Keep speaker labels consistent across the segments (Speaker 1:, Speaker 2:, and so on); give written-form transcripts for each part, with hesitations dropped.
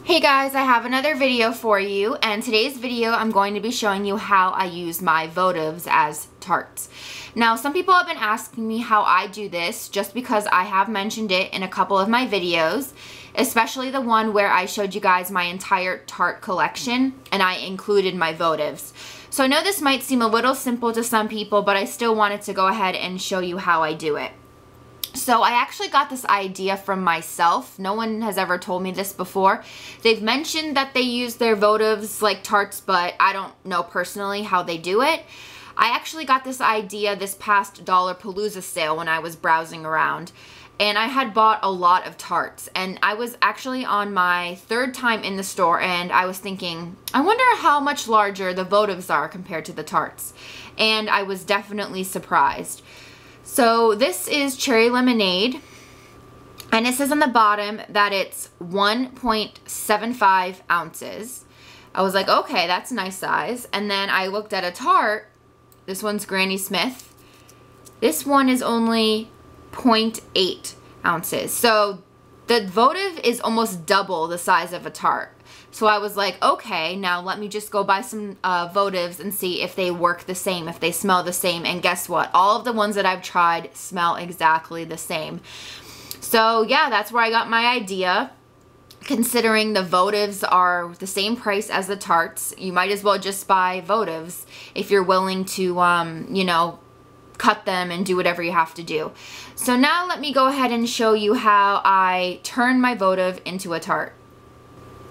Speaker 1: Hey guys, I have another video for you, and today's video I'm going to be showing you how I use my votives as tarts. Now, some people have been asking me how I do this just because I have mentioned it in a couple of my videos, especially the one where I showed you guys my entire tart collection and I included my votives. So I know this might seem a little simple to some people, but I still wanted to go ahead and show you how I do it. So I actually got this idea from myself. No one has ever told me this before. They've mentioned that they use their votives like tarts, but I don't know personally how they do it. I actually got this idea this past Dollarpalooza sale when I was browsing around. And I had bought a lot of tarts. And I was actually on my third time in the store and I was thinking, I wonder how much larger the votives are compared to the tarts. And I was definitely surprised. So this is cherry lemonade, and it says on the bottom that it's 1.75 ounces. I was like, okay, that's a nice size. And then I looked at a tart. This one's Granny Smith. This one is only 0.8 ounces. So the votive is almost double the size of a tart. So I was like, okay, now let me just go buy some votives and see if they work the same, if they smell the same. And guess what? All of the ones that I've tried smell exactly the same. So yeah, that's where I got my idea. Considering the votives are the same price as the tarts, you might as well just buy votives if you're willing to, you know, cut them and do whatever you have to do. So now let me go ahead and show you how I turn my votive into a tart.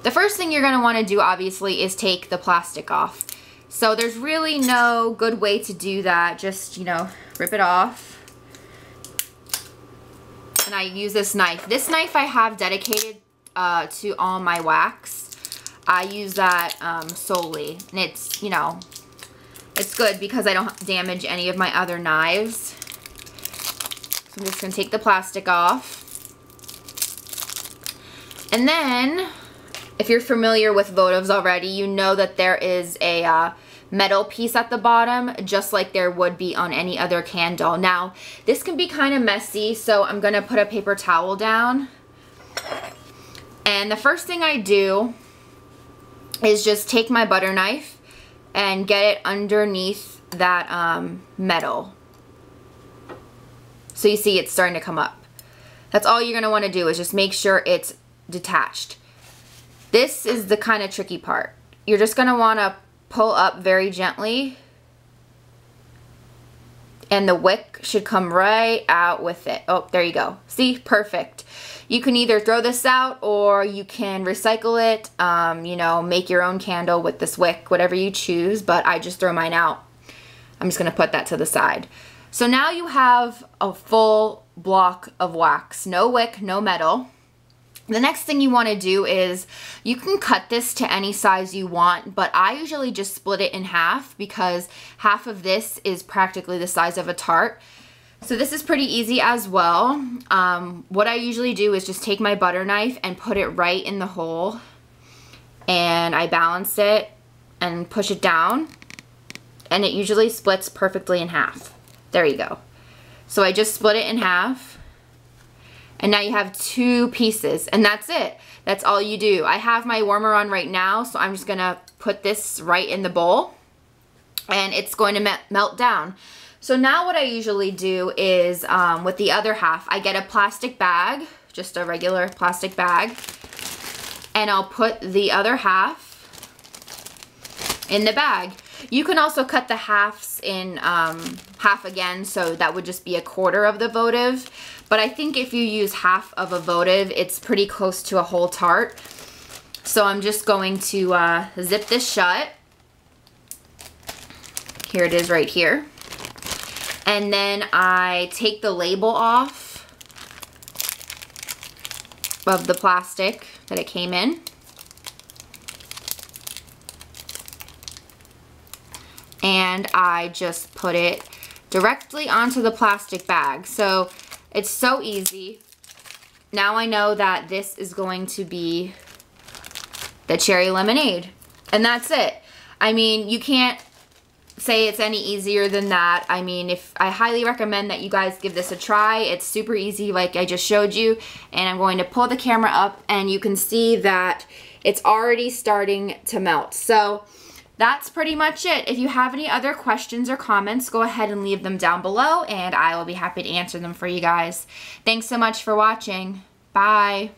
Speaker 1: The first thing you're going to want to do, obviously, is take the plastic off. So there's really no good way to do that. Just, you know, rip it off. And I use this knife. This knife I have dedicated to all my wax. I use that solely. And it's, you know, it's good because I don't damage any of my other knives. So I'm just going to take the plastic off. And then, if you're familiar with votives already, you know that there is a metal piece at the bottom, just like there would be on any other candle. Now, this can be kind of messy, so I'm going to put a paper towel down. And the first thing I do is just take my butter knife and get it underneath that metal. So you see it's starting to come up. That's all you're going to want to do, is just make sure it's detached. This is the kind of tricky part. You're just going to want to pull up very gently, and the wick should come right out with it. Oh, there you go. See? Perfect. You can either throw this out or you can recycle it, you know, make your own candle with this wick, whatever you choose, but I just throw mine out. I'm just going to put that to the side. So now you have a full block of wax. No wick, no metal. The next thing you want to do is, you can cut this to any size you want, but I usually just split it in half because half of this is practically the size of a tart. So this is pretty easy as well. What I usually do is just take my butter knife and put it right in the hole, and I balance it and push it down, and it usually splits perfectly in half. There you go. So I just split it in half. And now you have two pieces, and that's it. That's all you do. I have my warmer on right now, so I'm just gonna put this right in the bowl, and it's going to melt down. So now what I usually do is, with the other half, I get a plastic bag, just a regular plastic bag, and I'll put the other half in the bag. You can also cut the halves in half again, so that would just be a quarter of the votive. But I think if you use half of a votive, it's pretty close to a whole tart. So I'm just going to zip this shut. Here it is right here. And then I take the label off of the plastic that it came in. And I just put it directly onto the plastic bag. So it's so easy. Now I know that this is going to be the cherry lemonade. And that's it. I mean, you can't say it's any easier than that. I mean, I highly recommend that you guys give this a try. It's super easy like I just showed you. And I'm going to pull the camera up and you can see that it's already starting to melt. So that's pretty much it. If you have any other questions or comments, go ahead and leave them down below and I will be happy to answer them for you guys. Thanks so much for watching. Bye.